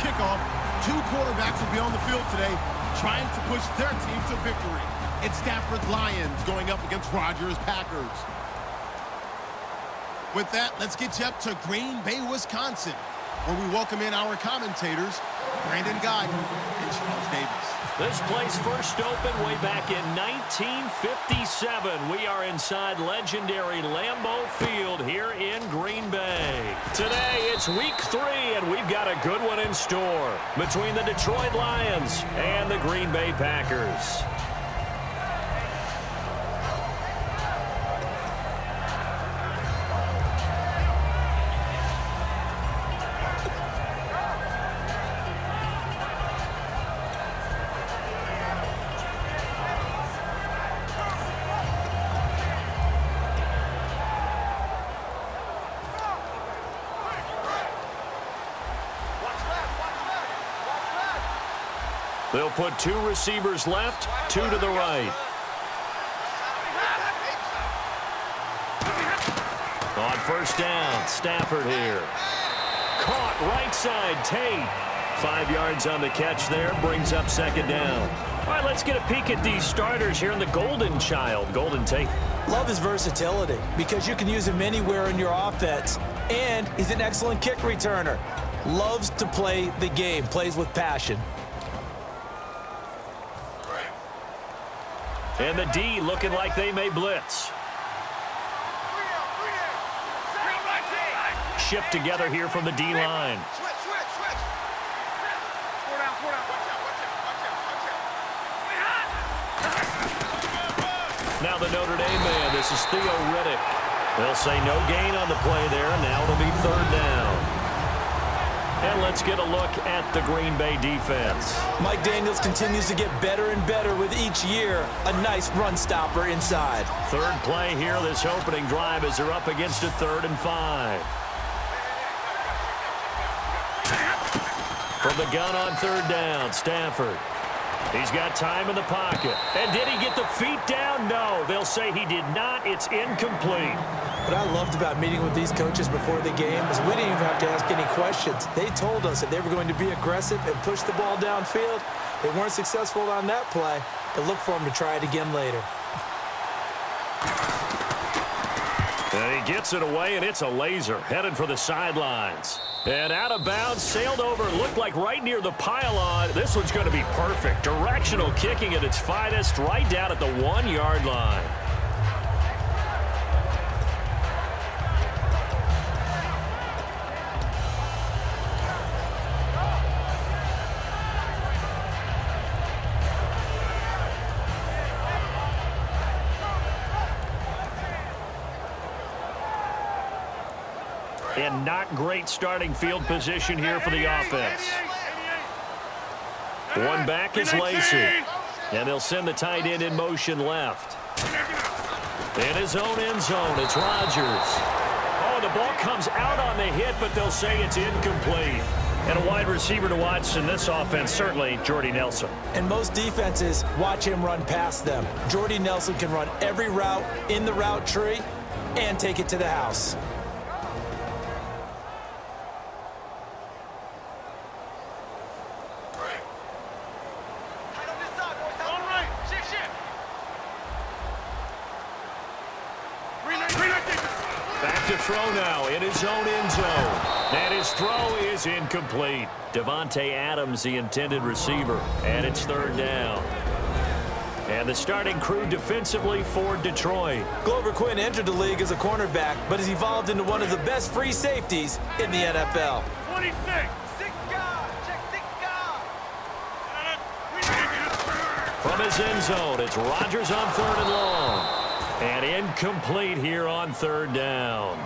kickoff. Two quarterbacks will be on the field today trying to push their team to victory. It's Stafford's Lions going up against Rodgers' Packers. With that, let's get you up to Green Bay, Wisconsin, where we welcome in our commentators, Brandon Guy and Charles Davis. This place first opened way back in 1957. We are inside legendary Lambeau Field here in Green Bay. Today, it's week 3, and we've got a good one in store between the Detroit Lions and the Green Bay Packers. They'll put 2 receivers left, 2 to the right. On first down, Stafford here. Caught right side, Tate. 5 yards on the catch there, brings up second down. All right, let's get a peek at these starters here in the Golden Child. Golden Tate. Love his versatility because you can use him anywhere in your offense. And he's an excellent kick returner. Loves to play the game, plays with passion. And the D looking like they may blitz. Shift together here from the D-line. Now the Notre Dame man, this is Theo Riddick. They'll say no gain on the play there. Now it'll be third down. And let's get a look at the Green Bay defense. Mike Daniels continues to get better and better with each year. A nice run stopper inside. Third play here this opening drive as they're up against a 3rd and 5. From the gun on third down, Stafford. He's got time in the pocket. And did he get the feet down? No. They'll say he did not. It's incomplete. What I loved about meeting with these coaches before the game is we didn't even have to ask any questions. They told us that they were going to be aggressive and push the ball downfield. They weren't successful on that play, but look for them to try it again later. And he gets it away, and it's a laser headed for the sidelines. And out of bounds, sailed over, looked like right near the pylon. This one's going to be perfect. Directional kicking at its finest, right down at the 1-yard line. And not great starting field position here for the offense. One back is Lacey. And they'll send the tight end in motion left. In his own end zone, it's Rodgers. Oh, the ball comes out on the hit, but they'll say it's incomplete. And a wide receiver to watch in this offense, certainly Jordy Nelson. And most defenses watch him run past them. Jordy Nelson can run every route in the route tree and take it to the house. Back to throw now in his own end zone. And his throw is incomplete. Devontae Adams, the intended receiver. And it's third down. And the starting crew defensively for Detroit. Glover Quinn entered the league as a cornerback, but has evolved into one of the best free safeties in the NFL. 26. From his end zone, it's Rodgers on 3rd and long. And incomplete here on 3rd down.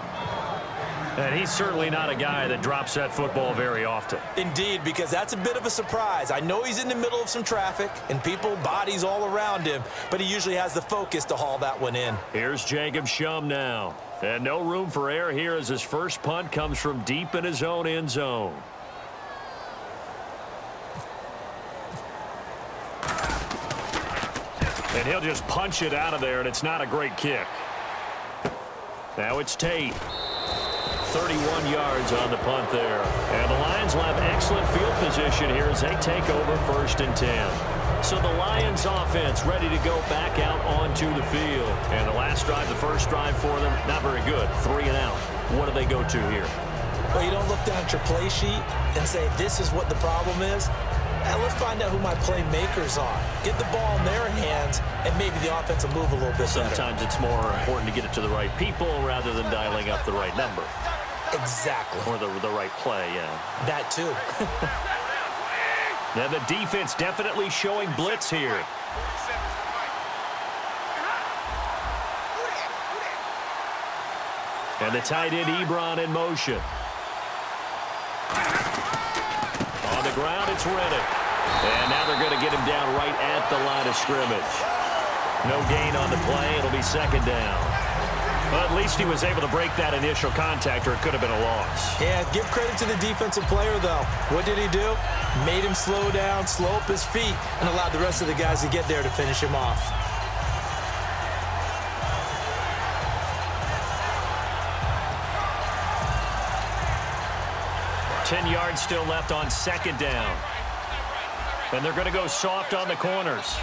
And he's certainly not a guy that drops that football very often. Indeed, because that's a bit of a surprise. I know he's in the middle of some traffic and people, bodies all around him, but he usually has the focus to haul that one in. Here's Jacob Shum now. And no room for error here as his first punt comes from deep in his own end zone. And he'll just punch it out of there, and it's not a great kick. Now it's Tate. 31 yards on the punt there. And the Lions will have excellent field position here as they take over 1st and 10. So the Lions offense ready to go back out onto the field. And the last drive, the first drive for them, not very good. 3 and out. What do they go to here? Well, you don't look down at your play sheet and say, this is what the problem is. Now let's find out who my playmakers are. Get the ball in their hands, and maybe the offense will move a little bit better. Sometimes it's more important to get it to the right people rather than dialing up the right number. Exactly. Or the right play, yeah. That too. Now the defense definitely showing blitz here. And the tight end Ebron in motion. On the ground, it's Riddick. And now they're going to get him down right at the line of scrimmage. No gain on the play. It'll be 2nd down. Well, at least he was able to break that initial contact, or it could have been a loss. Yeah, give credit to the defensive player, though. What did he do? Made him slow down, slow up his feet, and allowed the rest of the guys to get there to finish him off. Ten yards still left on 2nd down. And they're going to go soft on the corners.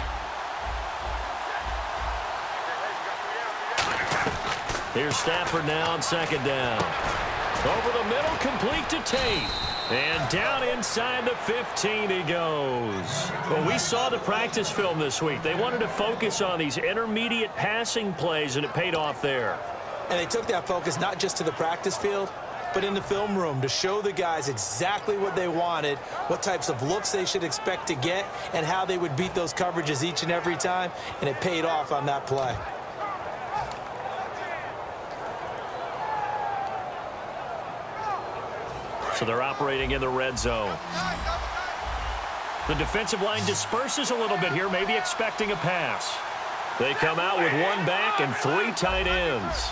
Here's Stafford now on 2nd down. Over the middle, complete to Tate. And down inside the 15 he goes. Well, we saw the practice film this week. They wanted to focus on these intermediate passing plays, and it paid off there. And they took that focus not just to the practice field, but in the film room to show the guys exactly what they wanted, what types of looks they should expect to get, and how they would beat those coverages each and every time, and it paid off on that play. So they're operating in the red zone. The defensive line disperses a little bit here, maybe expecting a pass. They come out with 1 back and 3 tight ends.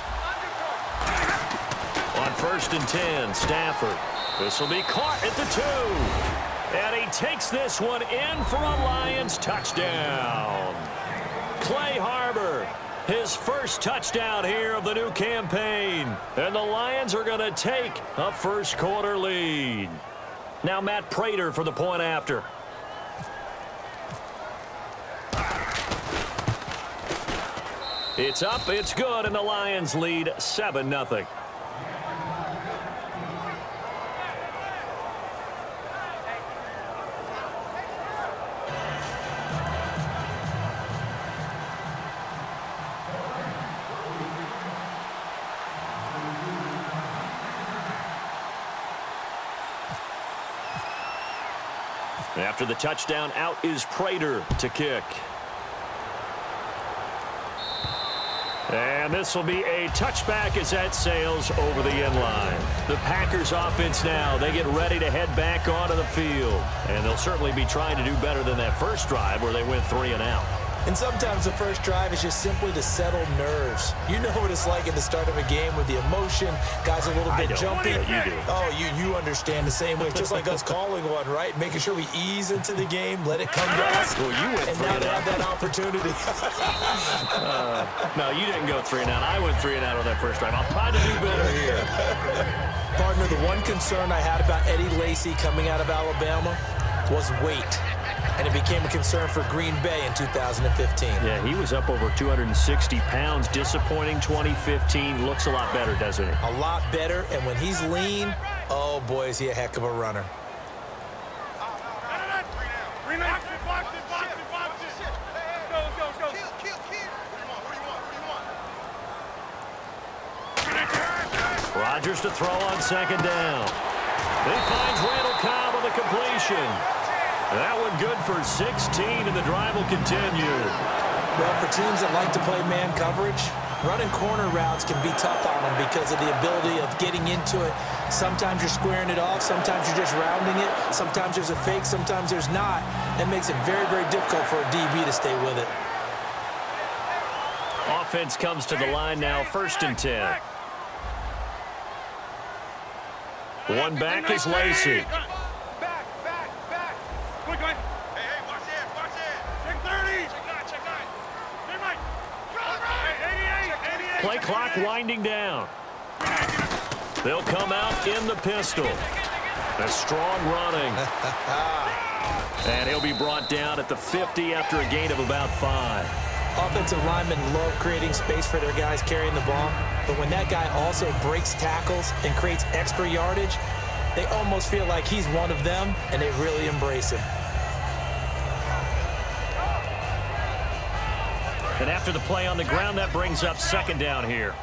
On 1st and 10, Stafford. This will be caught at the 2. And he takes this one in for a Lions touchdown. Clay Harbor, his first touchdown here of the new campaign. And the Lions are going to take a first-quarter lead. Now Matt Prater for the point after. It's up, it's good, and the Lions lead 7-0. After the touchdown, out is Prater to kick. And this will be a touchback as that sails over the end line. The Packers offense now, they get ready to head back onto the field. And they'll certainly be trying to do better than that first drive where they went 3 and out. And sometimes the first drive is just simply to settle nerves. You know what it's like at the start of a game with the emotion. Guys are a little bit jumpy. You do. Oh, you understand the same way. Just like us calling one, right? Making sure we ease into the game, let it come to us. Well, you went and now they have that opportunity. No, you didn't go 3 and out. I went 3 and out on that first drive. I'll try to do better here. Partner, the one concern I had about Eddie Lacy coming out of Alabama was weight. And it became a concern for Green Bay in 2015. Yeah, he was up over 260 pounds. Disappointing 2015. Looks a lot better, doesn't it? A lot better. And when he's lean, oh, boy, is he a heck of a runner. Rodgers to throw on 2nd down. He finds Randall Cobb on the completion. That one good for 16, and the drive will continue. Well, for teams that like to play man coverage, running corner routes can be tough on them because of the ability of getting into it. Sometimes you're squaring it off. Sometimes you're just rounding it. Sometimes there's a fake. Sometimes there's not. That makes it very, very difficult for a DB to stay with it. Offense comes to the line now, 1st and 10. One back is Lacy. Play clock winding down. They'll come out in the pistol. A strong running. And he'll be brought down at the 50 after a gain of about 5. Offensive linemen love creating space for their guys carrying the ball, but when that guy also breaks tackles and creates extra yardage, they almost feel like he's one of them, and they really embrace him. And after the play on the ground, that brings up second down here.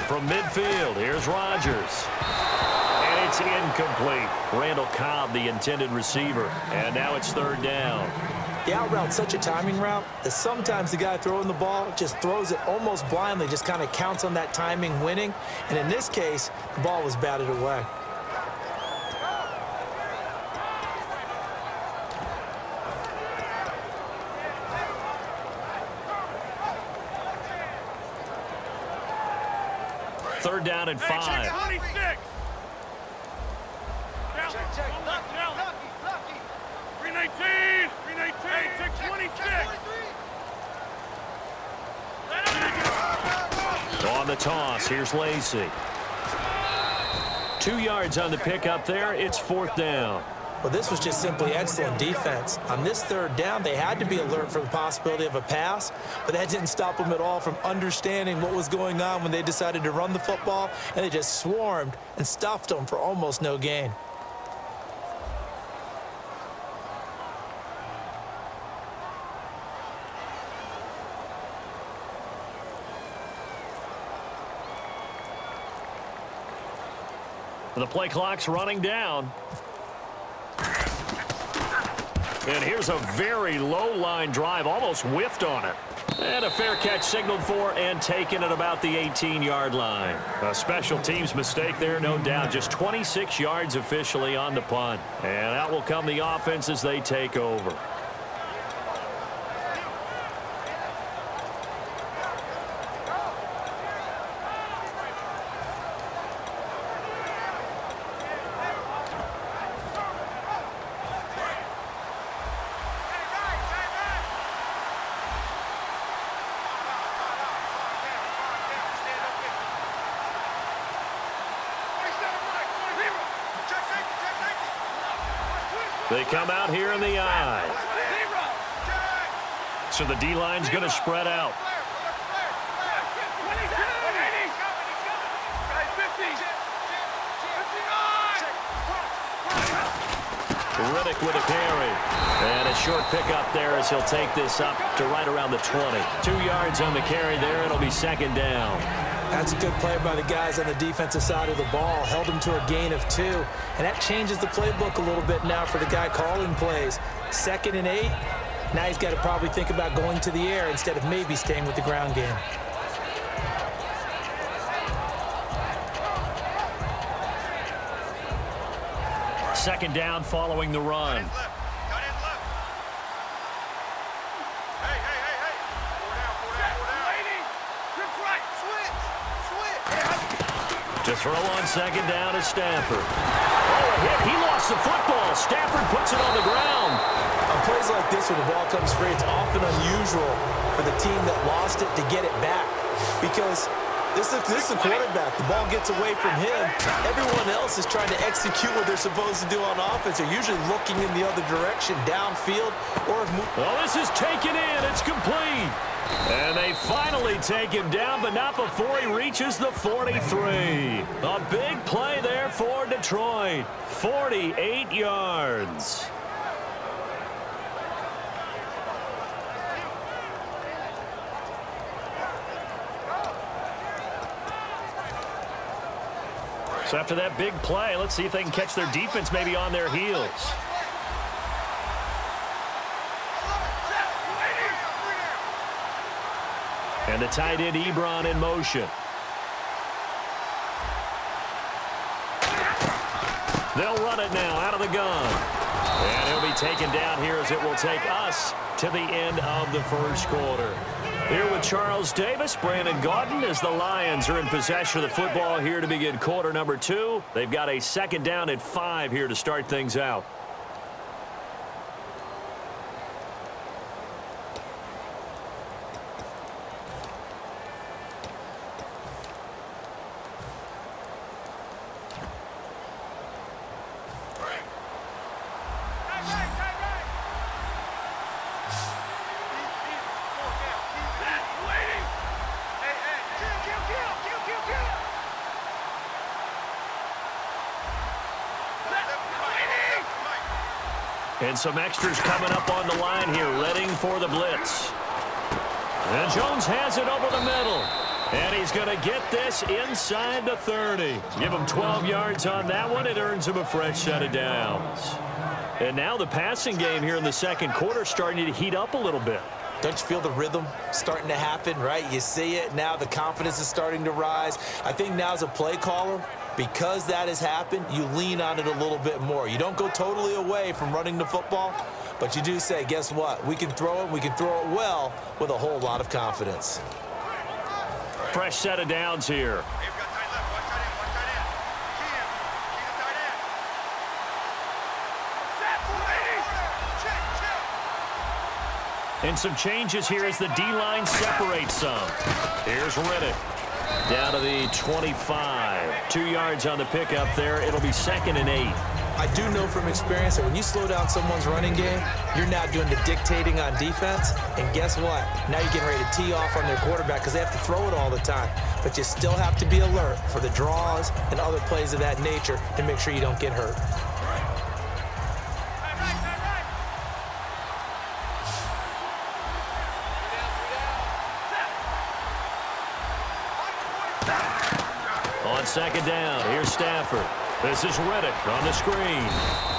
From midfield, here's Rodgers. And it's incomplete. Randall Cobb, the intended receiver. And now it's third down. The out route's such a timing route that sometimes the guy throwing the ball just throws it almost blindly, just kind of counts on that timing winning. And in this case, the ball was batted away. Third down and 5. 26. 319. 26. On the toss, here's Lacy. 2 yards on the pickup there. It's fourth down. Well, this was just simply excellent defense. On this third down, they had to be alert for the possibility of a pass, but that didn't stop them at all from understanding what was going on when they decided to run the football, and they just swarmed and stuffed them for almost no gain. The play clock's running down. And here's a very low line drive, almost whiffed on it. And a fair catch signaled for and taken at about the 18-yard line. A special teams mistake there, no doubt. Just 26 yards officially on the punt. And out will come the offense as they take over. They come out here in the eye. So the D-line's going to spread out. Riddick with a carry. And a short pickup there as he'll take this up to right around the 20. 2 yards on the carry there. It'll be second down. That's a good play by the guys on the defensive side of the ball. Held them to a gain of 2. And that changes the playbook a little bit now for the guy calling plays. 2nd and 8. Now he's got to probably think about going to the air instead of maybe staying with the ground game. Second down following the run. To throw on second down is Stafford. Oh, a hit. He lost the football. Stafford puts it on the ground. On plays like this, when the ball comes free, it's often unusual for the team that lost it to get it back. Because this is a quarterback. The ball gets away from him. Everyone else is trying to execute what they're supposed to do on offense. They're usually looking in the other direction, downfield, or... Well, this is taken in. It's complete. And they finally take him down, but not before he reaches the 43. A big play there for Detroit. 48 yards. So after that big play, let's see if they can catch their defense maybe on their heels. And the tight end Ebron in motion. They'll run it now out of the gun. And he'll be taken down here as it will take us to the end of the first quarter. Here with Charles Davis, Brandon Gaudin, as the Lions are in possession of the football here to begin quarter number 2. They've got a second down at 5 here to start things out. And some extras coming up on the line here, readying for the blitz. And Jones has it over the middle. And he's going to get this inside the 30. Give him 12 yards on that one. It earns him a fresh set of downs. And now the passing game here in the second quarter starting to heat up a little bit. Don't you feel the rhythm starting to happen, right? You see it. Now the confidence is starting to rise. I think now as a play caller, because that has happened, you lean on it a little bit more. You don't go totally away from running the football, but you do say, guess what? We can throw it. We can throw it well with a whole lot of confidence. Fresh set of downs here. And some changes here as the D-line separates some. Here's Riddick. Down to the 25. 2 yards on the pickup there. It'll be 2nd and 8. I do know from experience that when you slow down someone's running game, you're now doing the dictating on defense. And guess what? Now you're getting ready to tee off on their quarterback because they have to throw it all the time. But you still have to be alert for the draws and other plays of that nature to make sure you don't get hurt. On 2nd down, here's Stafford. This is Riddick on the screen.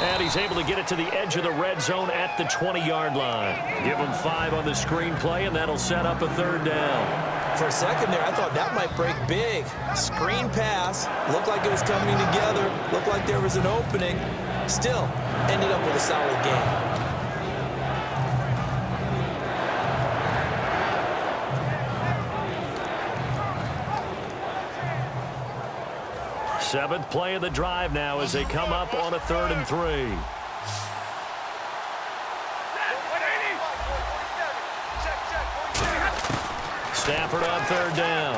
And he's able to get it to the edge of the red zone at the 20-yard line. Give him 5 on the screen play, and that'll set up a 3rd down. For a second there, I thought that might break big. Screen pass. Looked like it was coming together. Looked like there was an opening. Still, ended up with a solid game. 7th play of the drive now as they come up on a 3rd and 3. Stafford on 3rd down.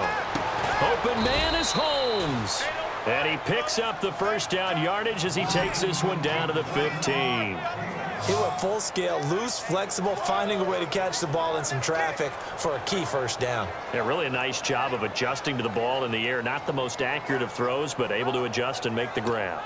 Open man is Holmes. And he picks up the first down yardage as he takes this one down to the 15. He went full scale, loose, flexible, finding a way to catch the ball in some traffic for a key first down. Yeah, really a nice job of adjusting to the ball in the air. Not the most accurate of throws, but able to adjust and make the grab.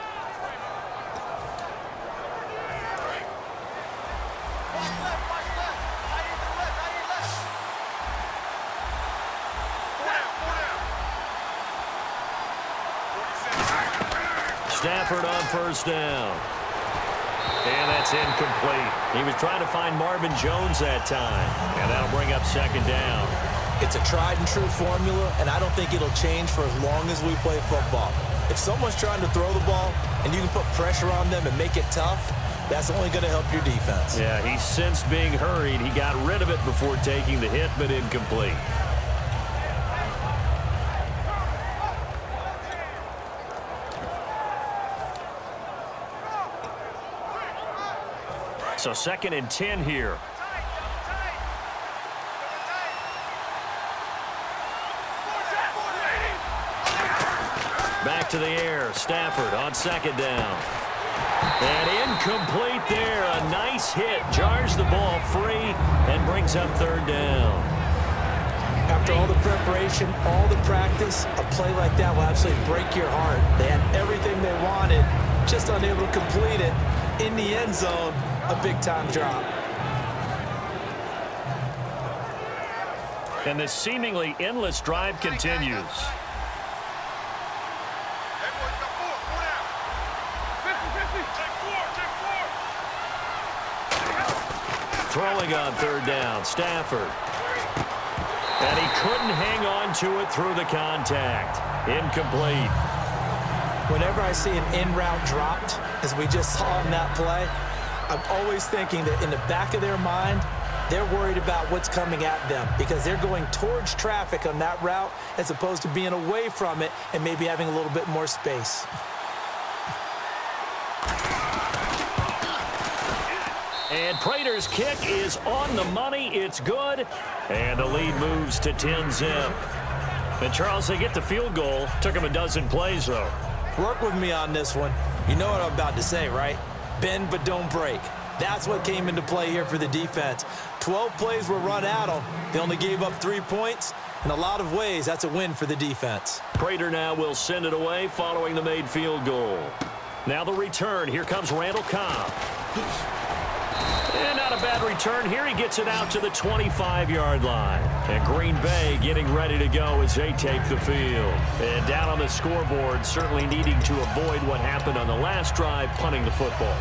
Stafford on 1st down. And that's incomplete. He was trying to find Marvin Jones that time. And that'll bring up 2nd down. It's a tried and true formula, and I don't think it'll change for as long as we play football. If someone's trying to throw the ball and you can put pressure on them and make it tough, that's only going to help your defense. Yeah, he's since being hurried. He got rid of it before taking the hit, but incomplete. So 2nd and 10 here. Back to the air. Stafford on 2nd down. And incomplete there. A nice hit. Jars the ball free and brings up 3rd down. After all the preparation, all the practice, a play like that will absolutely break your heart. They had everything they wanted, just unable to complete it. In the end zone, a big-time drop. And this seemingly endless drive continues. Throwing on 3rd down, Stafford. And he couldn't hang on to it through the contact. Incomplete. Whenever I see an in-route dropped, as we just saw in that play, I'm always thinking that in the back of their mind, they're worried about what's coming at them because they're going towards traffic on that route as opposed to being away from it and maybe having a little bit more space. And Prater's kick is on the money. It's good. And the lead moves to 10-zip. And, Charles, they get the field goal. Took them a dozen plays, though. Work with me on this one. You know what I'm about to say, right? Bend but don't break. That's what came into play here for the defense. 12 plays were run at them. They only gave up 3 points. In a lot of ways, that's a win for the defense. Prater now will send it away following the made field goal. Now the return. Here comes Randall Cobb. And not a bad return here. He gets it out to the 25-yard line. And Green Bay getting ready to go as they take the field. And down on the scoreboard, certainly needing to avoid what happened on the last drive, punting the football.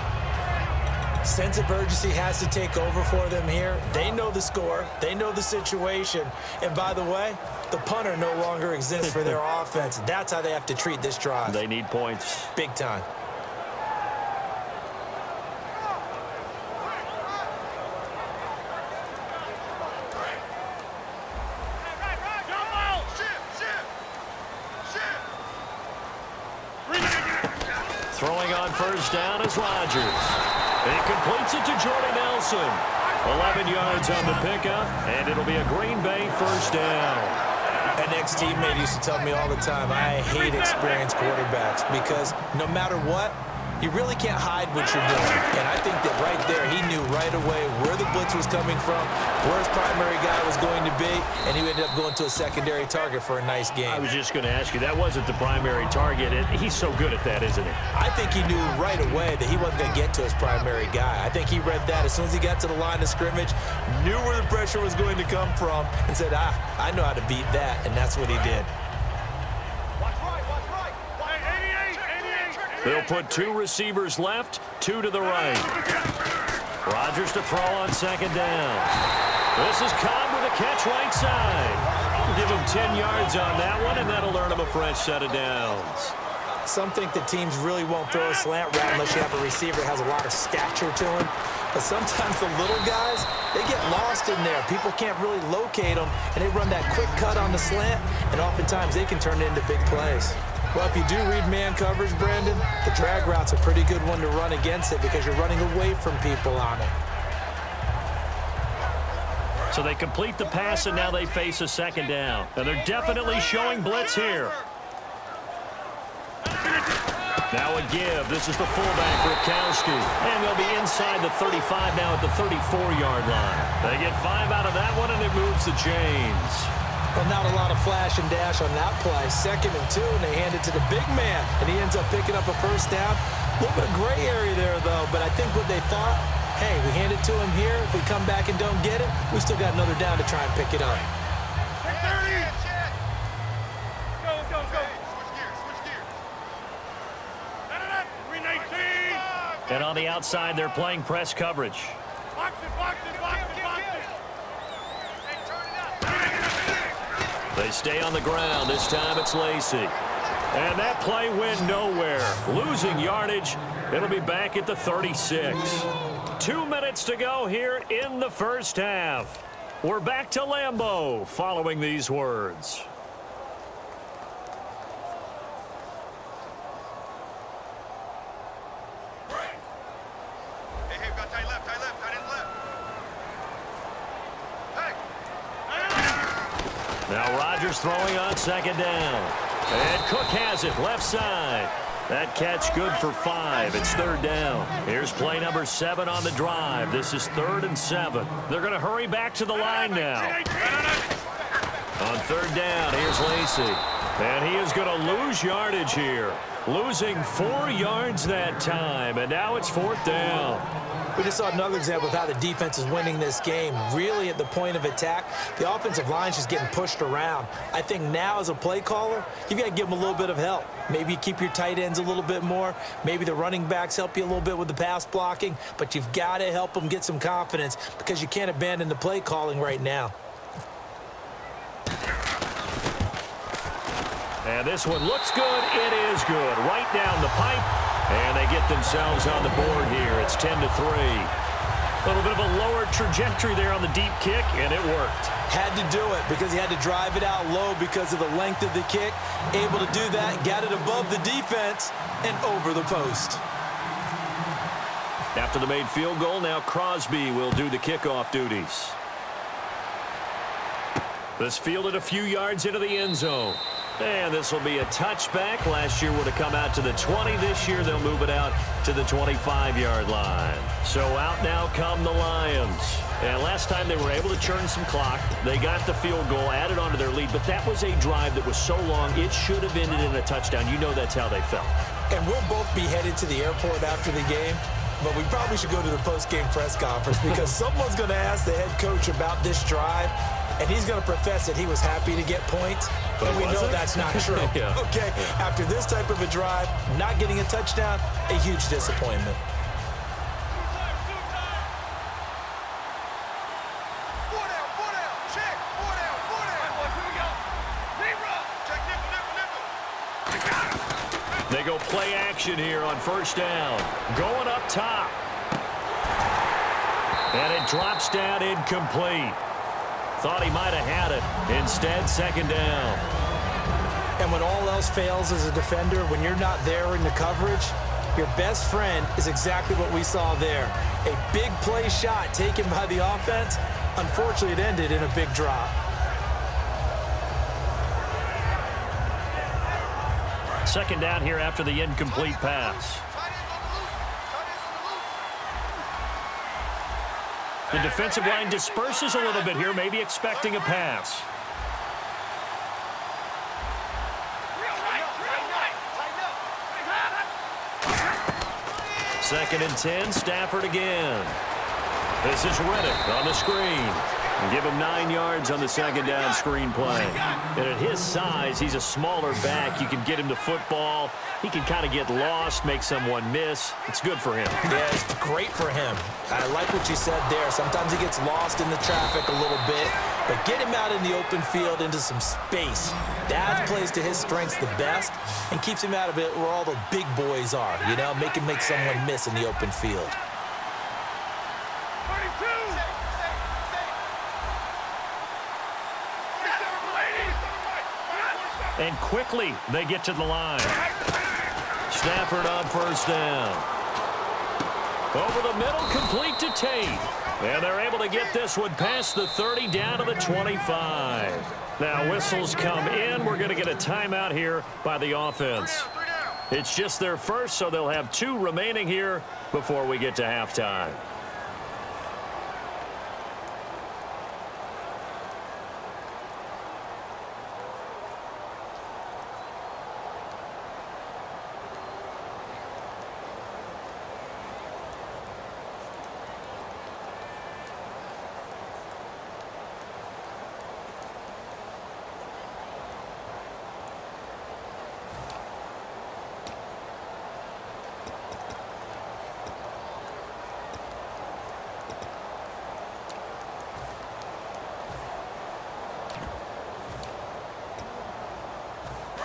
Sense of urgency has to take over for them here. They know the score. They know the situation. And by the way, the punter no longer exists for their offense. That's how they have to treat this drive. They need points. Big time. Throwing on first down is Rodgers. He completes it to Jordy Nelson. 11 yards on the pickup, and it'll be a Green Bay first down. An ex-teammate used to tell me all the time, I hate experienced quarterbacks because no matter what, you really can't hide what you're doing. And I think that right there, he knew right away where the blitz was coming from, where his primary guy was going to be, and he ended up going to a secondary target for a nice game. I was just going to ask you, that wasn't the primary target. He's so good at that, isn't he? I think he knew right away that he wasn't going to get to his primary guy. I think he read that as soon as he got to the line of scrimmage, knew where the pressure was going to come from, and said, I know how to beat that, and that's what he did. They'll put two receivers left, two to the right. Rodgers to throw on second down. This is Cobb with a catch right side. Give him 10 yards on that one, and that'll earn him a fresh set of downs. Some think that teams really won't throw a slant route unless you have a receiver that has a lot of stature to him. But sometimes the little guys, they get lost in there. People can't really locate them, and they run that quick cut on the slant, and oftentimes they can turn it into big plays. Well, if you do read man coverage, Brandon, the drag route's a pretty good one to run against it because you're running away from people on it. So they complete the pass, and now they face a second down. And they're definitely showing blitz here. Now a give. This is the fullback, Rikowski. And they'll be inside the 35 now at the 34-yard line. They get 5 out of that one, and it moves the chains. Well, not a lot of flash and dash on that play. 2nd and 2, and they hand it to the big man, and he ends up picking up a first down. A little bit of gray area there, though, but I think what they thought, hey, we hand it to him here. If we come back and don't get it, we still got another down to try and pick it up. 30. Go. Switch gears. 319. And on the outside, they're playing press coverage. Box it. They stay on the ground. This time it's Lacy. And that play went nowhere. Losing yardage. It'll be back at the 36. 2 minutes to go here in the first half. We're back to Lambeau following these words. Hey, got tight left, tight end left. Now Rodgers throwing on second down. And Cook has it left side. That catch good for 5. It's 3rd down. Here's play number 7 on the drive. This is 3rd and 7. They're going to hurry back to the line now. On 3rd down, here's Lacy. And he is going to lose yardage here. Losing 4 yards that time. And now it's 4th down. We just saw another example of how the defense is winning this game. Really at the point of attack, the offensive line's just getting pushed around. I think now as a play caller, you've got to give them a little bit of help. Maybe you keep your tight ends a little bit more. Maybe the running backs help you a little bit with the pass blocking. But you've got to help them get some confidence because you can't abandon the play calling right now. And this one looks good. It is good. Right down the pipe. And they get themselves on the board here. It's 10-3. A little bit of a lower trajectory there on the deep kick, and it worked. Had to do it because he had to drive it out low because of the length of the kick. Able to do that, got it above the defense and over the post. After the made field goal, now Crosby will do the kickoff duties. This fielded a few yards into the end zone. And this will be a touchback. Last year would have come out to the 20. This year they'll move it out to the 25-yard line. So out now come the Lions. And last time they were able to churn some clock. They got the field goal, added on to their lead. But that was a drive that was so long, it should have ended in a touchdown. You know that's how they felt. And we'll both be headed to the airport after the game. but we probably should go to the post-game press conference because someone's going to ask the head coach about this drive, and he's going to profess that he was happy to get points, and we know that's not true. Yeah. Okay, after this type of a drive, not getting a touchdown, a huge disappointment. They go play action here on first down. Going up top. And it drops down incomplete. Thought he might have had it. Instead, second down. And when all else fails as a defender, when you're not there in the coverage, your best friend is exactly what we saw there. A big play shot taken by the offense. Unfortunately, it ended in a big drop. Second down here after the incomplete pass. The defensive line disperses a little bit here, maybe expecting a pass. Second and 10, Stafford again. This is Reddick on the screen. Give him 9 yards on the second down screen play. And at his size, he's a smaller back. You can get him the football. He can kind of get lost, make someone miss. It's good for him. Yeah, it's great for him. I like what you said there. Sometimes he gets lost in the traffic a little bit, but get him out in the open field into some space. That plays to his strengths the best and keeps him out of it where all the big boys are, you know, make someone miss in the open field. And quickly, they get to the line. Stafford on first down. Over the middle, complete to Tate. And they're able to get this one past the 30 down to the 25. Now, whistles come in. We're going to get a timeout here by the offense. It's just their first, so they'll have 2 remaining here before we get to halftime.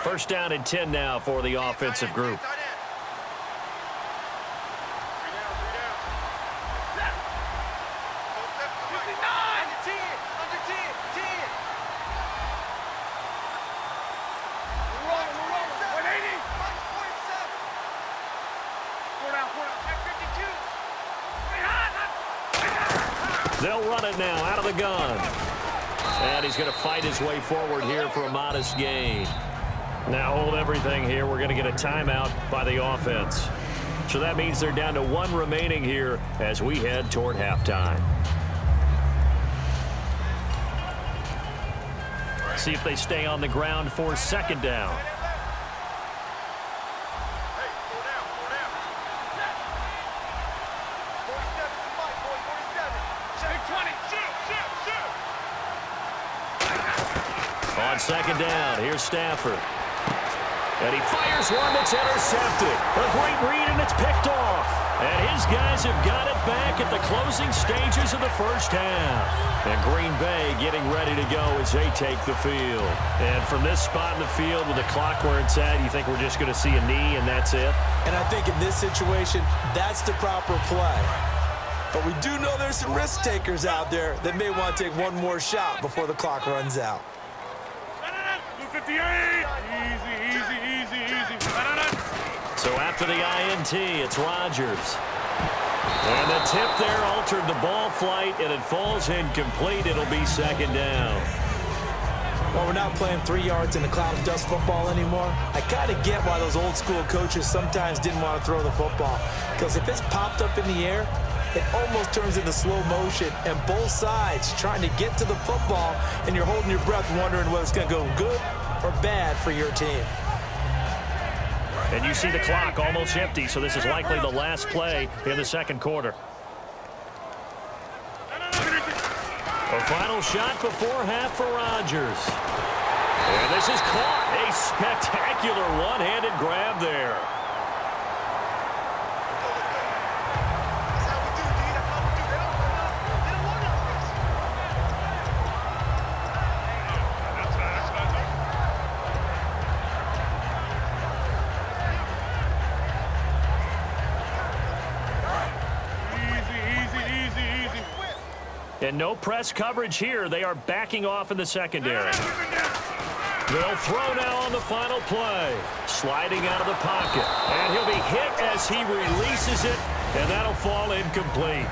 First down and 10 now for the offensive group. They'll run it now out of the gun. And he's going to fight his way forward here for a modest gain. Now hold everything here. We're going to get a timeout by the offense. So that means they're down to 1 remaining here as we head toward halftime. See if they stay on the ground for second down. On second down, here's Stafford. And he fires one that's intercepted. A great read, and it's picked off. And his guys have got it back at the closing stages of the first half. And Green Bay getting ready to go as they take the field. And from this spot in the field with the clock where it's at, you think we're just going to see a knee and that's it? And I think in this situation, that's the proper play. But we do know there's some risk takers out there that may want to take one more shot before the clock runs out. 58. Easy, easy, easy, easy. So after the INT, it's Rodgers. And the tip there altered the ball flight, and it falls incomplete. It'll be second down. Well, we're not playing 3 yards in a cloud of dust football anymore. I kind of get why those old school coaches sometimes didn't want to throw the football. Because if it's popped up in the air, it almost turns into slow motion, and both sides trying to get to the football, and you're holding your breath wondering whether it's going to go good or bad for your team. And you see the clock almost empty, so this is likely the last play in the second quarter. A final shot before half for Rodgers. And this is caught. A spectacular one-handed grab there. And no press coverage here. They are backing off in the secondary. They'll throw now on the final play. Sliding out of the pocket. And he'll be hit as he releases it, and that'll fall incomplete.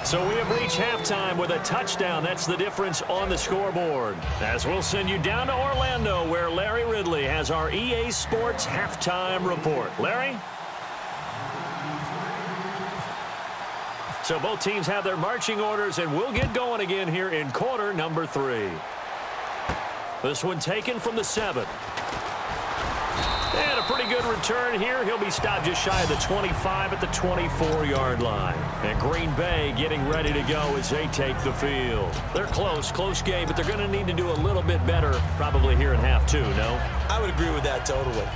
So we have reached halftime with a touchdown. That's the difference on the scoreboard. As we'll send you down to Orlando, where Larry Ridley has our EA Sports halftime report. Larry? So both teams have their marching orders, and we'll get going again here in quarter number 3. This one taken from the 7. And a pretty good return here. He'll be stopped just shy of the 25 at the 24-yard line. And Green Bay getting ready to go as they take the field. They're close game, but they're going to need to do a little bit better probably here in half 2, no? I would agree with that totally.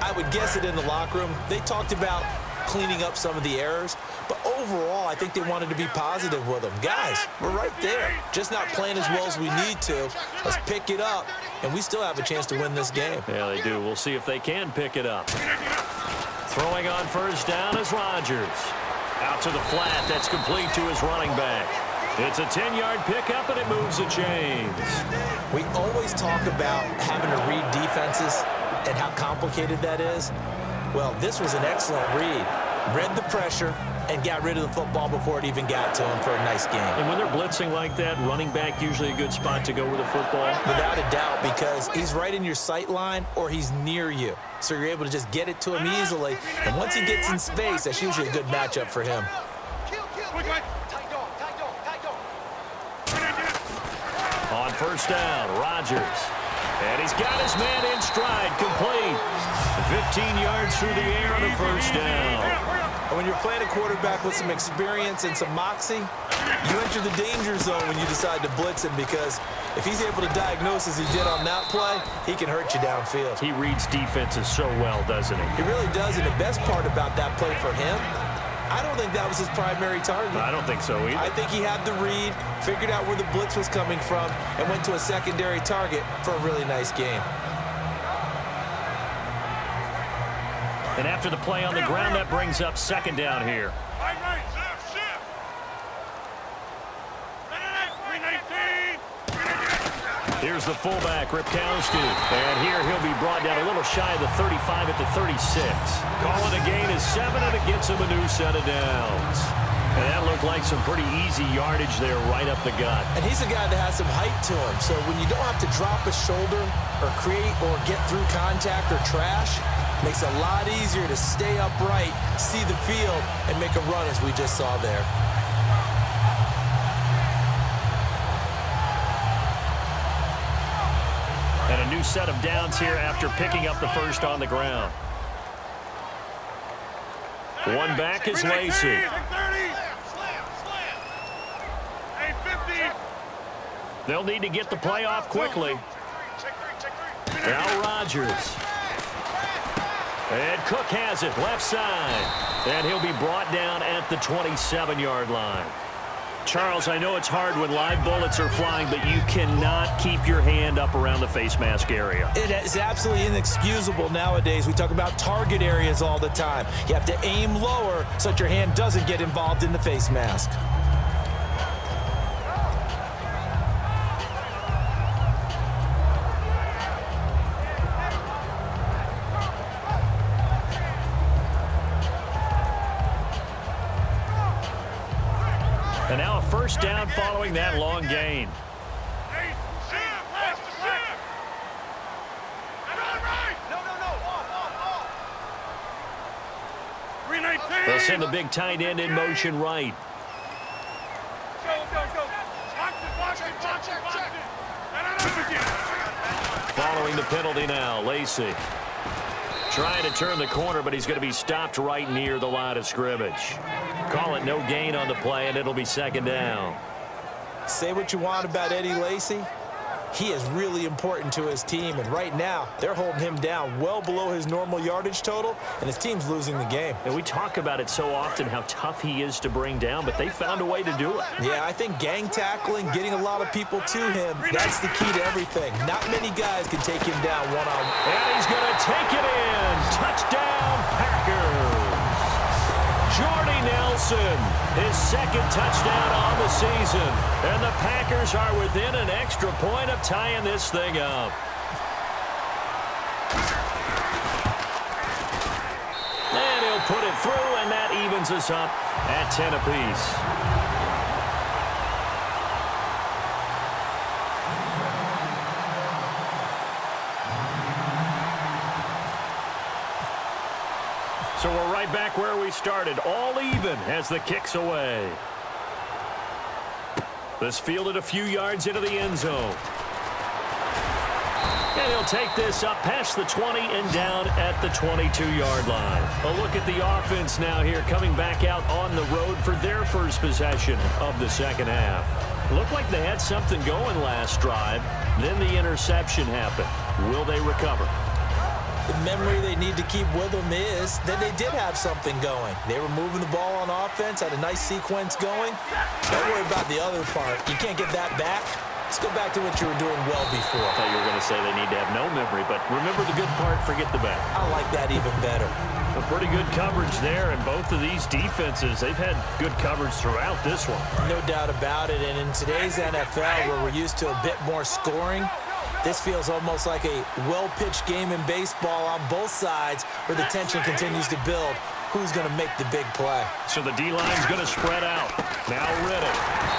I would guess it in the locker room. They talked about cleaning up some of the errors, but overall, I think they wanted to be positive with them. Guys, we're right there. Just not playing as well as we need to. Let's pick it up, and we still have a chance to win this game. Yeah, they do. We'll see if they can pick it up. Throwing on first down is Rodgers. Out to the flat. That's complete to his running back. It's a 10-yard pickup, and it moves the chains. We always talk about having to read defenses and how complicated that is. Well, this was an excellent read. Read the pressure and got rid of the football before it even got to him for a nice game. And when they're blitzing like that, running back usually a good spot to go with the football? Without a doubt, because he's right in your sight line or he's near you. So you're able to just get it to him easily. And once he gets in space, that's usually a good matchup for him. On first down, Rodgers. And he's got his man in stride, complete. 15 yards through the air on a first down. And when you're playing a quarterback with some experience and some moxie, you enter the danger zone when you decide to blitz him, because if he's able to diagnose as he did on that play, he can hurt you downfield. He reads defenses so well, doesn't he? He really does, and the best part about that play for him, I don't think that was his primary target. I don't think so either. I think he had the read, figured out where the blitz was coming from, and went to a secondary target for a really nice game. And after the play on the ground, that brings up second down here. Here's the fullback, Ripkowski. And here he'll be brought down a little shy of the 35 at the 36. Calling a gain is 7, and it gets him a new set of downs. And that looked like some pretty easy yardage there right up the gut. And he's a guy that has some height to him. So when you don't have to drop a shoulder or create or get through contact or trash, makes it a lot easier to stay upright, see the field, and make a run as we just saw there. And a new set of downs here after picking up the first on the ground. One back is Lacey. They'll need to get the play off quickly. Now Rodgers. And Cook has it, left side. And he'll be brought down at the 27-yard line. Charles, I know it's hard when live bullets are flying, but you cannot keep your hand up around the face mask area. It is absolutely inexcusable nowadays. We talk about target areas all the time. You have to aim lower so that your hand doesn't get involved in the face mask. And now a first down following that long gain. They'll send the big tight end in motion right. Following the penalty now, Lacey. Trying to turn the corner, but he's going to be stopped right near the line of scrimmage. Call it no gain on the play, and it'll be second down. Say what you want about Eddie Lacy. He is really important to his team, and right now they're holding him down well below his normal yardage total, and his team's losing the game. And we talk about it so often, how tough he is to bring down, but they found a way to do it. Yeah, I think gang tackling, getting a lot of people to him, that's the key to everything. Not many guys can take him down one-on-one. And he's going to take it in. Touchdown, Packers. Jordy Nelson, his second touchdown on the season. And the Packers are within an extra point of tying this thing up. And he'll put it through, and that evens us up at 10 apiece. So we're right back where we started, all even as the kick's away. This fielded a few yards into the end zone. And he'll take this up past the 20 and down at the 22-yard line. A look at the offense now here, coming back out on the road for their first possession of the second half. Looked like they had something going last drive. Then the interception happened. Will they recover? The memory they need to keep with them is that they did have something going. They were moving the ball on offense, had a nice sequence going. Don't worry about the other part. You can't get that back. Let's go back to what you were doing well before. I thought you were going to say they need to have no memory, but remember the good part, forget the bad. I like that even better. A pretty good coverage there, and both of these defenses, they've had good coverage throughout this one. No doubt about it, and in today's NFL, where we're used to a bit more scoring, this feels almost like a well-pitched game in baseball on both sides where the tension continues to build. Who's going to make the big play? So the D-line's going to spread out. Now Riddick.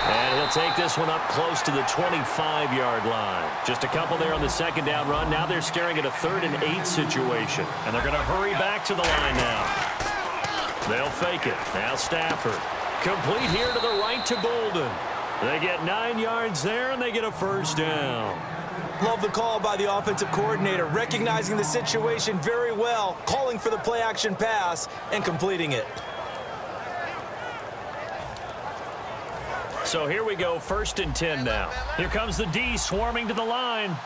And he'll take this one up close to the 25-yard line. Just a couple there on the second down run. Now they're staring at a 3rd and 8 situation. And they're going to hurry back to the line now. They'll fake it. Now Stafford. Complete here to the right to Bolden. They get 9 yards there, and they get a first down. Love the call by the offensive coordinator, recognizing the situation very well, calling for the play-action pass, and completing it. So here we go, 1st and 10 now. Here comes the D swarming to the line.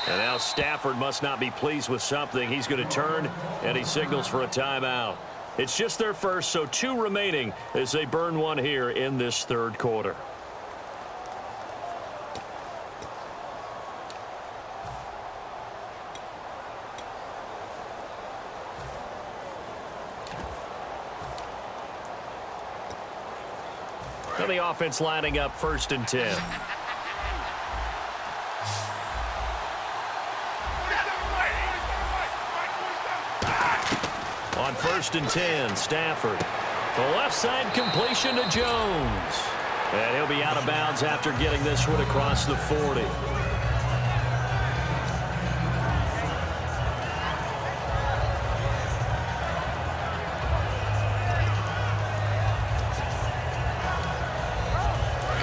And now Stafford must not be pleased with something. He's going to turn, and he signals for a timeout. It's just their first, so 2 remaining as they burn one here in this 3rd quarter. And the offense lining up 1st and 10. On 1st and 10, Stafford. The left side completion to Jones. And he'll be out of bounds after getting this one across the 40.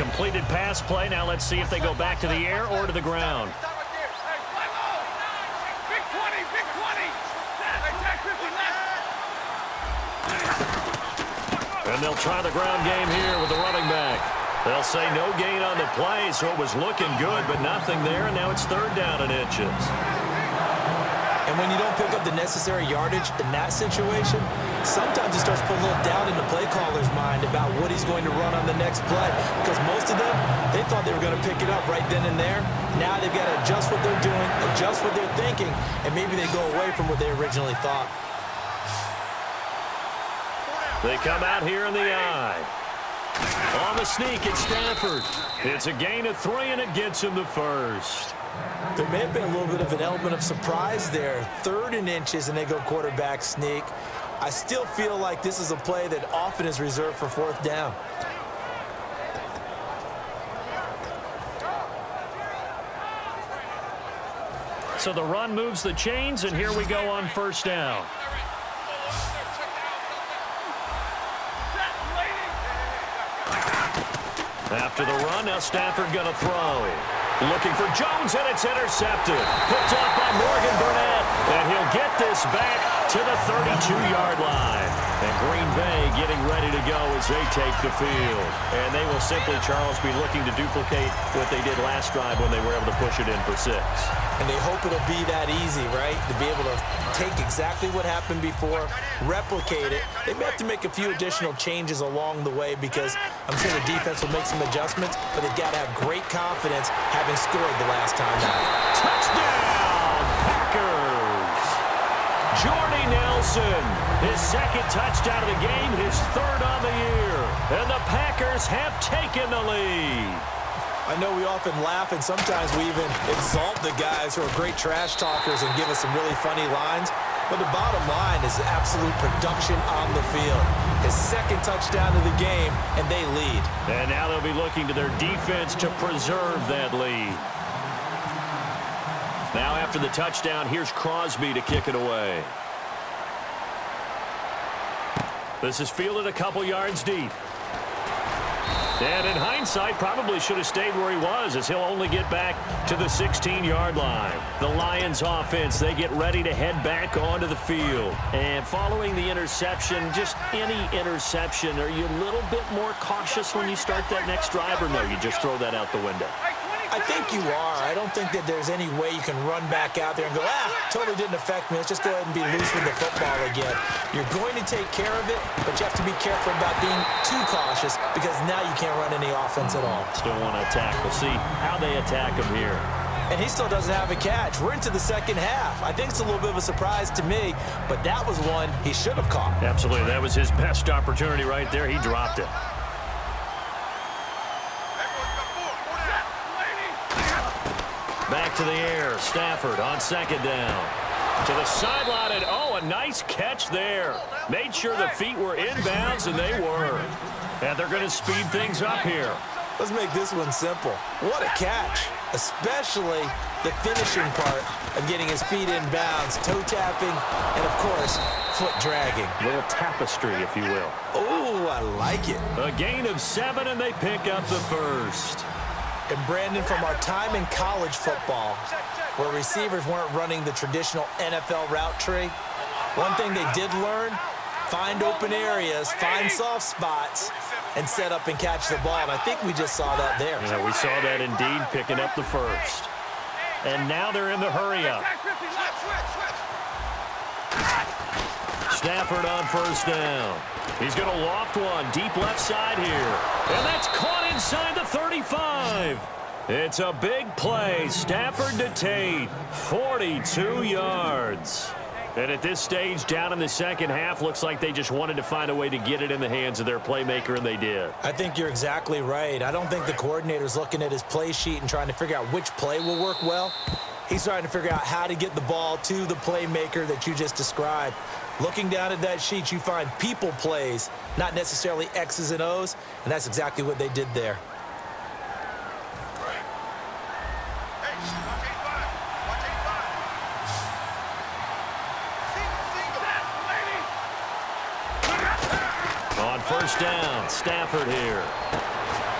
Completed pass play. Now let's see if they go back to the air or to the ground. And they'll try the ground game here with the running back. They'll say no gain on the play, so it was looking good, but nothing there, and now it's 3rd down and inches. And when you don't pick up the necessary yardage in that situation, sometimes it starts to put a little doubt in the play caller's mind about what he's going to run on the next play. Because most of them, they thought they were going to pick it up right then and there. Now they've got to adjust what they're doing, adjust what they're thinking, and maybe they go away from what they originally thought. They come out here in the eye. On the sneak, it's Stafford. It's a gain of 3, and it gets him the first. There may have been a little bit of an element of surprise there. 3rd and inches, and they go quarterback sneak. I still feel like this is a play that often is reserved for 4th down. So the run moves the chains, and here we go on first down. After the run, now Stafford going to throw. Looking for Jones, and it's intercepted. Picked off by Morgan Burnett, and he'll get this back to the 32-yard line. And Green Bay getting ready to go as they take the field. And they will simply, Charles, be looking to duplicate what they did last drive when they were able to push it in for 6. And they hope it'll be that easy, right? To be able to take exactly what happened before, replicate it. They may have to make a few additional changes along the way because I'm sure the defense will make some adjustments, but they've got to have great confidence having scored the last time out. Touchdown, Packers! Jordy Nelson, his second touchdown of the game, his third on the year. And the Packers have taken the lead. I know we often laugh, and sometimes we even exalt the guys who are great trash talkers and give us some really funny lines. But the bottom line is absolute production on the field. His second touchdown of the game, and they lead. And now they'll be looking to their defense to preserve that lead. Now after the touchdown, here's Crosby to kick it away. This is fielded a couple yards deep. And in hindsight, probably should have stayed where he was as he'll only get back to the 16-yard line. The Lions offense, they get ready to head back onto the field. And following the interception, just any interception, are you a little bit more cautious when you start that next drive, or no, you just throw that out the window? I think you are. I don't think that there's any way you can run back out there and go, totally didn't affect me. Let's just go ahead and be loose with the football again. You're going to take care of it, but you have to be careful about being too cautious because now you can't run any offense at all. Still want to attack. We'll see how they attack him here. And he still doesn't have a catch. We're into the second half. I think it's a little bit of a surprise to me, but that was one he should have caught. Absolutely. That was his best opportunity right there. He dropped it. Back to the air. Stafford on second down. To the sideline, and a nice catch there. Made sure the feet were inbounds, and they were. And they're going to speed things up here. Let's make this one simple. What a catch, especially the finishing part of getting his feet in bounds, toe tapping, and, of course, foot dragging. A little tapestry, if you will. Oh, I like it. A gain of 7, and they pick up the first. And, Brandon, from our time in college football, where receivers weren't running the traditional NFL route tree, one thing they did learn, find open areas, find soft spots, and set up and catch the ball. And I think we just saw that there. Yeah, we saw that indeed, picking up the first. And now they're in the hurry-up. Stafford on first down. He's going to loft one deep left side here. And that's caught inside the 35. It's a big play. Stafford to Tate. 42 yards. And at this stage, down in the second half, looks like they just wanted to find a way to get it in the hands of their playmaker, and they did. I think you're exactly right. I don't think the coordinator's looking at his play sheet and trying to figure out which play will work well. He's trying to figure out how to get the ball to the playmaker that you just described. Looking down at that sheet, you find people plays, not necessarily X's and O's, and that's exactly what they did there. On first down, Stafford here.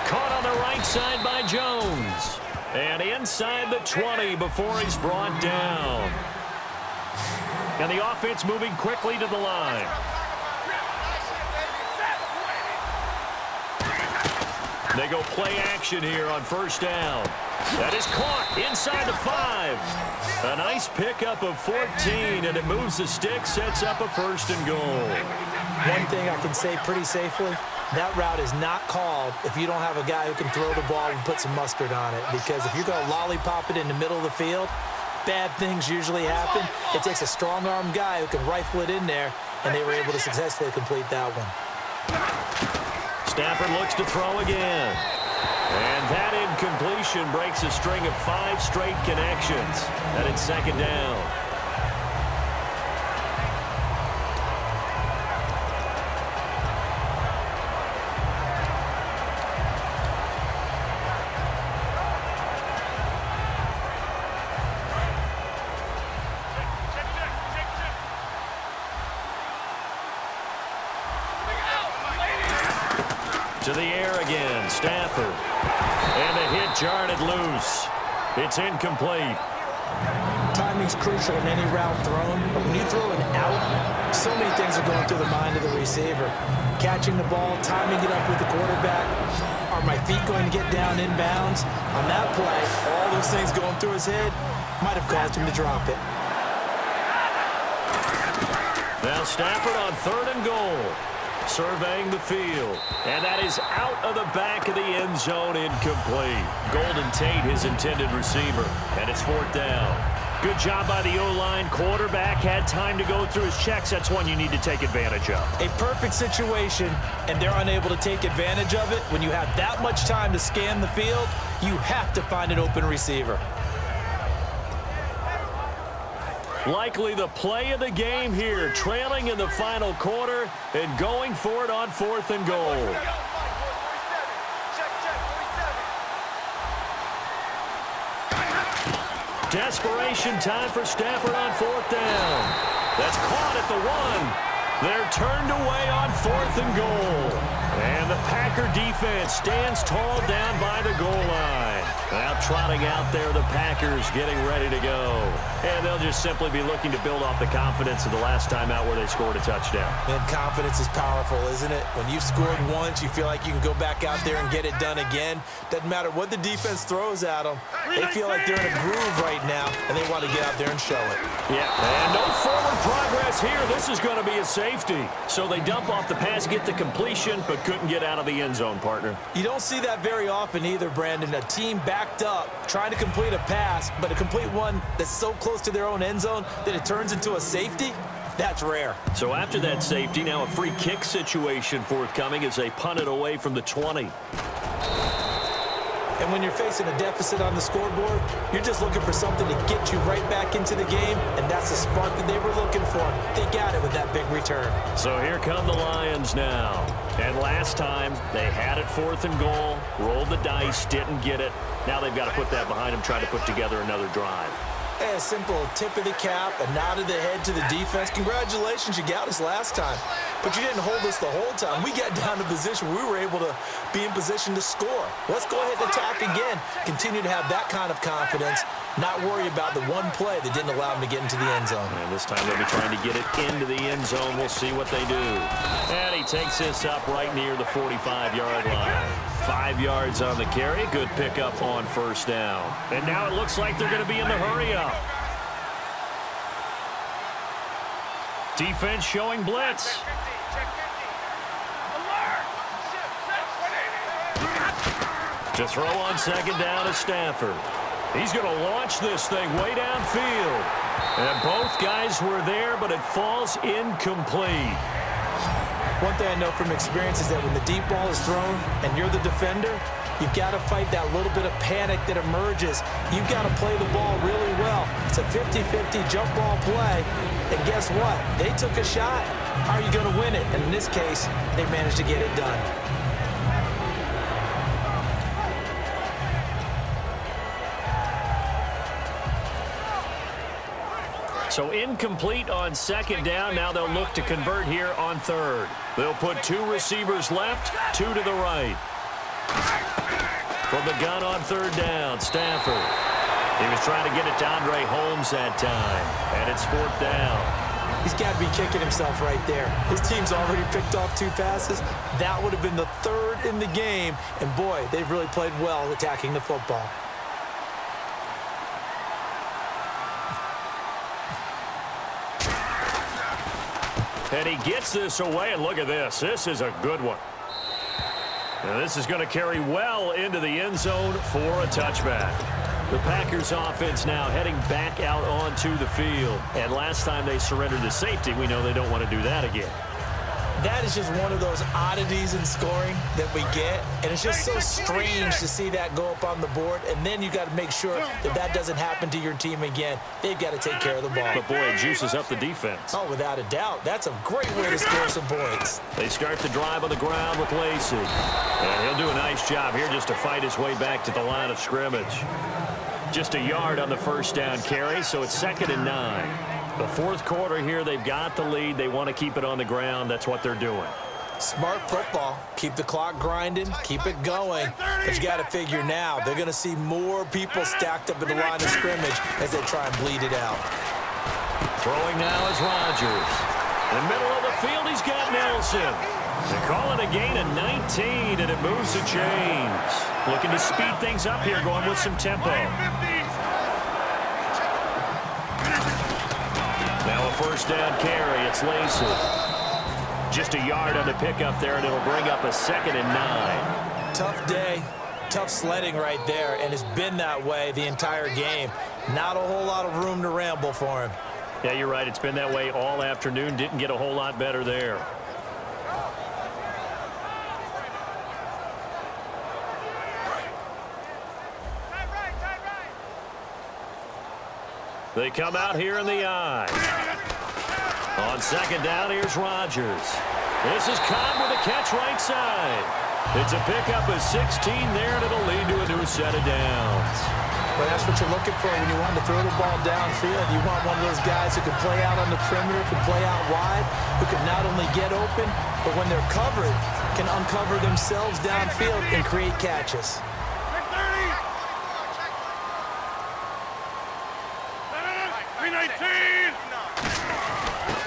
Caught on the right side by Jones. And inside the 20 before he's brought down. And the offense moving quickly to the line. They go play action here on first down. That is caught inside the 5. A nice pickup of 14, and it moves the stick, sets up a first and goal. One thing I can say pretty safely, that route is not called if you don't have a guy who can throw the ball and put some mustard on it. Because if you're going to lollipop it in the middle of the field, bad things usually happen. It takes a strong-armed guy who can rifle it in there, and they were able to successfully complete that one. Stafford looks to throw again. And that incompletion breaks a string of 5 straight connections. And it's second down. To the air again, Stafford. And the hit jarred it loose. It's incomplete. Timing's crucial in any route thrown, but when you throw an out, so many things are going through the mind of the receiver. Catching the ball, timing it up with the quarterback. Are my feet going to get down inbounds? On that play, all those things going through his head might have caused him to drop it. Now Stafford on 3rd and goal. Surveying the field. And that is out of the back of the end zone, incomplete. Golden Tate, his intended receiver. And it's 4th down. Good job by the O-line. Quarterback had time to go through his checks. That's one you need to take advantage of. A perfect situation, and they're unable to take advantage of it. When you have that much time to scan the field, you have to find an open receiver. Likely the play of the game here, trailing in the final quarter and going for it on 4th and goal. Desperation time for Stafford on 4th down. That's caught at the 1. They're turned away on 4th and goal. And the Packer defense stands tall down by the goal line. Now trotting out there, the Packers getting ready to go. And they'll just simply be looking to build off the confidence of the last time out where they scored a touchdown. And confidence is powerful, isn't it? When you've scored once, you feel like you can go back out there and get it done again. Doesn't matter what the defense throws at them. They feel like they're in a groove right now, and they want to get out there and show it. Yeah, and no forward progress here. This is going to be a safety. So they dump off the pass, get the completion, but couldn't get out of the end zone, partner. You don't see that very often either, Brandon. A team backed up, trying to complete a pass, but to complete one that's so close to their own end zone that it turns into a safety, that's rare. So after that safety, now a free kick situation forthcoming as they punt it away from the 20. And when you're facing a deficit on the scoreboard, you're just looking for something to get you right back into the game, and that's the spark that they were looking for. They got it with that big return. So here come the Lions now. And last time, they had it 4th and goal, rolled the dice, didn't get it. Now they've got to put that behind them, try to put together another drive. A simple tip of the cap, a nod of the head to the defense. Congratulations, you got us last time. But you didn't hold us the whole time. We got down to position where we were able to be in position to score. Let's go ahead and attack again. Continue to have that kind of confidence. Not worry about the one play that didn't allow them to get into the end zone. And this time they'll be trying to get it into the end zone. We'll see what they do. And he takes this up right near the 45-yard line. 5 yards on the carry. Good pickup on 1st down. And now it looks like they're going to be in the hurry-up. Defense showing blitz. To throw on 2nd down is Stafford. He's going to launch this thing way downfield. And both guys were there, but it falls incomplete. One thing I know from experience is that when the deep ball is thrown and you're the defender, you've got to fight that little bit of panic that emerges. You've got to play the ball really well. It's a 50-50 jump ball play. And guess what? They took a shot. How are you going to win it? And in this case, they managed to get it done. So incomplete on 2nd down. Now they'll look to convert here on 3rd. They'll put 2 receivers left, 2 to the right. From the gun on 3rd down, Stafford. He was trying to get it to Andre Holmes that time. And it's 4th down. He's got to be kicking himself right there. His team's already picked off 2 passes. That would have been the 3rd in the game. And boy, they've really played well attacking the football. And he gets this away, and look at this. This is a good one. Now this is going to carry well into the end zone for a touchback. The Packers offense now heading back out onto the field. And last time they surrendered to safety, we know they don't want to do that again. That is just one of those oddities in scoring that we get. And it's just so strange to see that go up on the board. And then you got to make sure that that doesn't happen to your team again. They've got to take care of the ball. But boy, it juices up the defense. Oh, without a doubt. That's a great way to score some points. They start the drive on the ground with Lacey. And he'll do a nice job here just to fight his way back to the line of scrimmage. Just a yard on the 1st down carry, so it's 2nd and 9. The 4th quarter here, they've got the lead. They want to keep it on the ground. That's what they're doing. Smart football. Keep the clock grinding, keep it going. But you got to figure now, they're going to see more people stacked up in the line of scrimmage as they try and bleed it out. Throwing now is Rodgers. In the middle of the field, he's got Nelson. They call it a gain of 19, and it moves the chains. Looking to speed things up here, going with some tempo. Now a first down carry. It's Lacey. Just a yard on the pickup there, and it'll bring up a 2nd and 9. Tough day, tough sledding right there, and it's been that way the entire game. Not a whole lot of room to ramble for him. Yeah, you're right. It's been that way all afternoon. Didn't get a whole lot better there. They come out here in the eye. On 2nd down, here's Rodgers. This is Cobb with a catch right side. It's a pickup of 16 there, and it'll lead to a new set of downs. Well, that's what you're looking for when you want to throw the ball downfield. You want one of those guys who can play out on the perimeter, can play out wide, who can not only get open, but when they're covered, can uncover themselves downfield and create catches.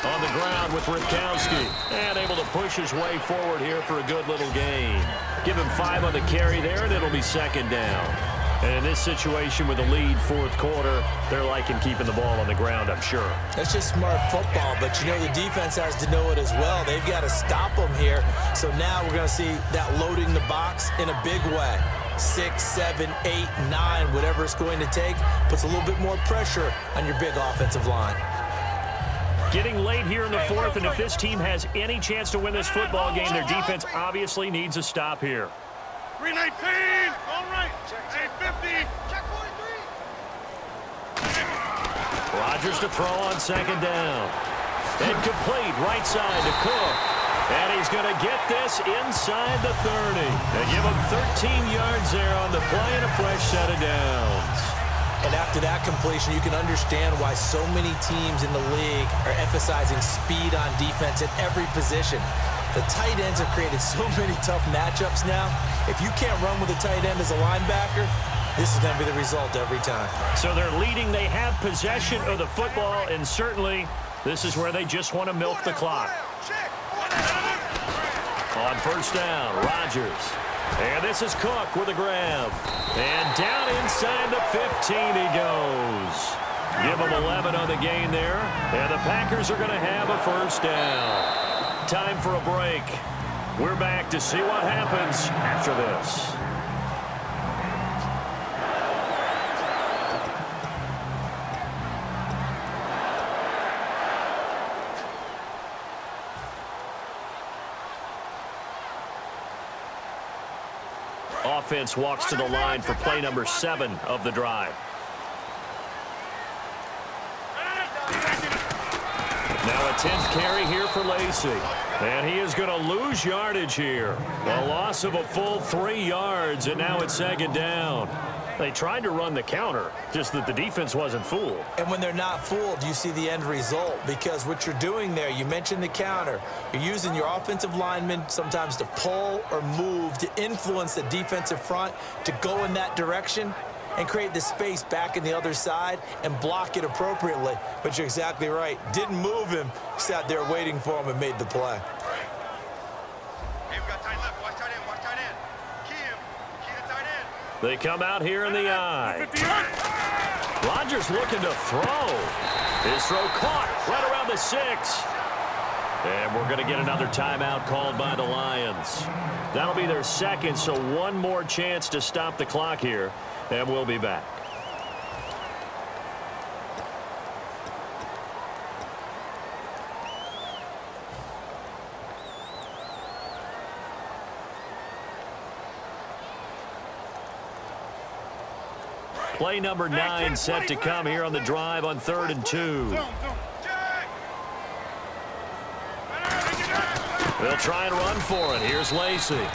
On the ground with Ripkowski, and able to push his way forward here for a good little gain. Give him 5 on the carry there, and it'll be 2nd down. And in this situation with a lead 4th quarter, they're liking keeping the ball on the ground, I'm sure. That's just smart football, but you know the defense has to know it as well. They've got to stop them here. So now we're going to see that loading the box in a big way. 6, 7, 8, 9, whatever it's going to take, puts a little bit more pressure on your big offensive line. Getting late here in the 4th, and if this team has any chance to win this football game, their defense obviously needs a stop here. 319, all right, 850. Rodgers to throw on 2nd down. Incomplete, right side to Cook. And he's going to get this inside the 30. They give him 13 yards there on the play and a fresh set of downs. And after that completion, you can understand why so many teams in the league are emphasizing speed on defense at every position. The tight ends have created so many tough matchups now. If you can't run with a tight end as a linebacker, this is going to be the result every time. So they're leading. They have possession of the football, and certainly this is where they just want to milk the clock. On 1st down, Rodgers. And this is Cook with a grab. And down inside the 15 he goes. Give him 11 on the gain there. And the Packers are going to have a 1st down. Time for a break. We're back to see what happens after this. Offense walks to the line for play number 7 of the drive. Now a 10th carry here for Lacey. And he is going to lose yardage here. A loss of a full 3 yards, and now it's 2nd down. They tried to run the counter, just that the defense wasn't fooled. And when they're not fooled, you see the end result, because what you're doing there, you mentioned the counter. You're using your offensive linemen sometimes to pull or move to influence the defensive front to go in that direction and create the space back in the other side and block it appropriately. But you're exactly right. Didn't move him, sat there waiting for him and made the play. They come out here in the eye. Rodgers looking to throw. His throw caught right around the 6. And we're going to get another timeout called by the Lions. That'll be their 2nd, so one more chance to stop the clock here, and we'll be back. Play number 9 set to come here on the drive on 3rd and 2. They'll try and run for it. Here's Lacey.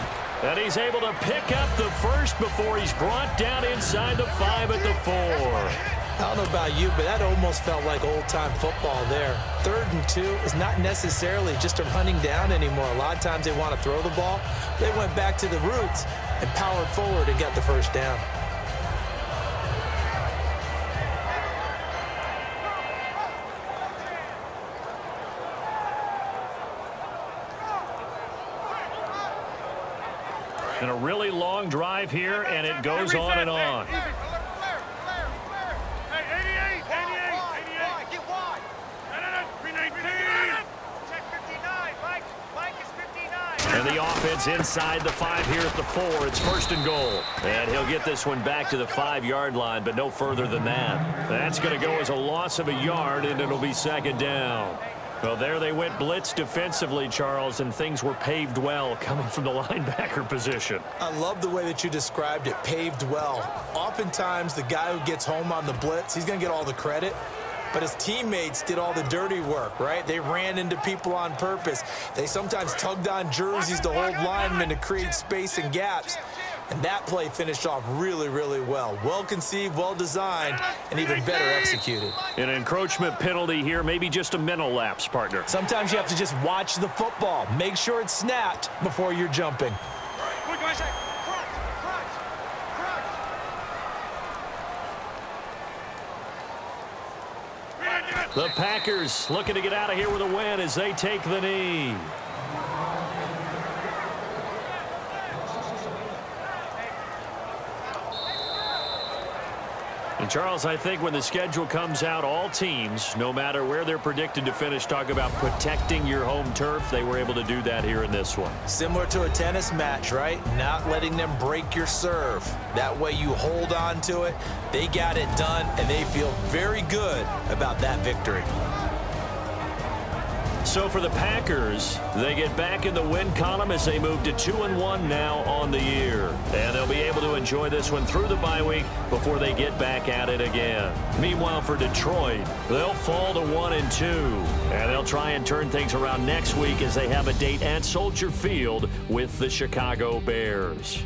And he's able to pick up the 1st before he's brought down inside the 5 at the 4. I don't know about you, but that almost felt like old-time football there. 3rd important, too, is not necessarily just a running down anymore. A lot of times they want to throw the ball. They went back to the roots and powered forward and got the first down. And a really long drive here, and it goes on and on. Hey, 88, 88, 88. Get wide. 319. Check 59. Mike is 59. And the offense inside the 5 here at the 4. It's first and goal. And he'll get this one back to the 5-yard line, but no further than that. That's going to go as a loss of a yard, and it'll be second down. Well, there they went blitz defensively, Charles, and things were paved well coming from the linebacker position. I love the way that you described it, paved well. Oftentimes, the guy who gets home on the blitz, he's going to get all the credit. But his teammates did all the dirty work, right? They ran into people on purpose. They sometimes tugged on jerseys to hold linemen to create space and gaps. And that play finished off really, really well. Well conceived, well designed, and even better executed. An encroachment penalty here, maybe just a mental lapse, partner. Sometimes you have to just watch the football. Make sure it's snapped before you're jumping. The Packers looking to get out of here with a win as they take the knee. And Charles, I think when the schedule comes out, all teams, no matter where they're predicted to finish, talk about protecting your home turf. They were able to do that here in this one. Similar to a tennis match, right? Not letting them break your serve. That way you hold on to it. They got it done, and they feel very good about that victory. So for the Packers, they get back in the win column as they move to 2-1 now on the year. And they'll be able to enjoy this one through the bye week before they get back at it again. Meanwhile, for Detroit, they'll fall to 1-2. And they'll try and turn things around next week as they have a date at Soldier Field with the Chicago Bears.